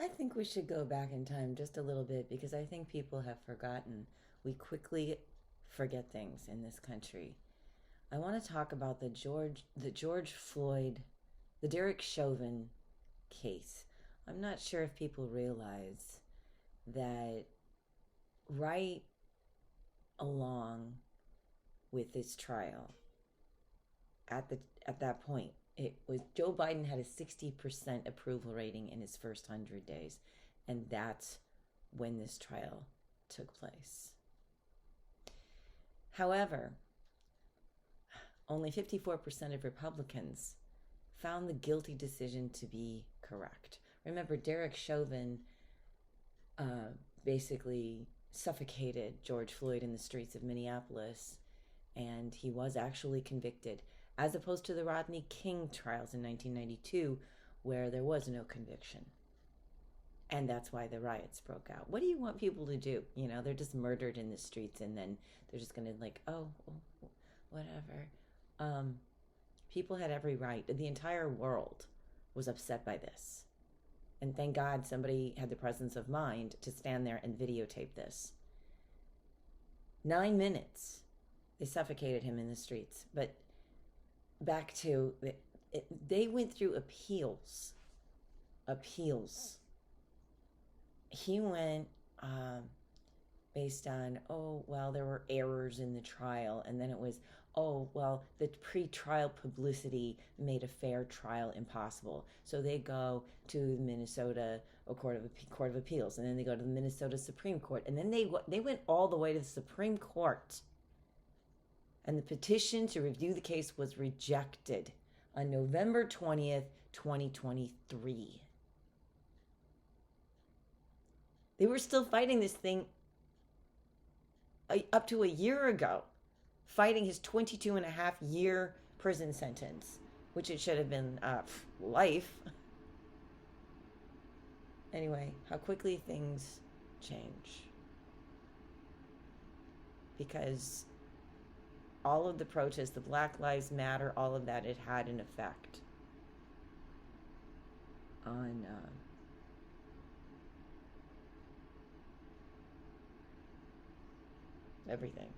I think we should go back in time just a little bit because I think people have forgotten. We quickly forget things in this country. I want to talk about the George Floyd, the Derek Chauvin case. I'm not sure if people realize that right along with this trial, at the at that point, it was Joe Biden had a 60% approval rating in his first 100 days, and that's when this trial took place. However, only 54% of Republicans found the guilty decision to be correct. Remember, Derek Chauvin uh, basically suffocated George Floyd in the streets of Minneapolis, and he was actually convicted, as opposed to the Rodney King trials in 1992, where there was no conviction. And that's why the riots broke out. What do you want people to do? You know, they're just murdered in the streets, and then they're just going to, like, oh, whatever. Um, People had every right. The entire world was upset by this. And thank God somebody had the presence of mind to stand there and videotape this. 9 minutes, they suffocated him in the streets. But back to they went through appeals. Appeals. He went based on, oh, well, there were errors in the trial. And then it was, oh, well, the pre-trial publicity made a fair trial impossible. So they go to the Minnesota Court of Appeals, and then they go to the Minnesota Supreme Court. And then they went all the way to the Supreme Court. And the petition to review the case was rejected on November 20th, 2023. They were still fighting this thing up to a year ago, fighting his 22 and a half year prison sentence, which it should have been life. Anyway, how quickly things change. Because all of the protests, the Black Lives Matter, all of that, it had an effect on everything.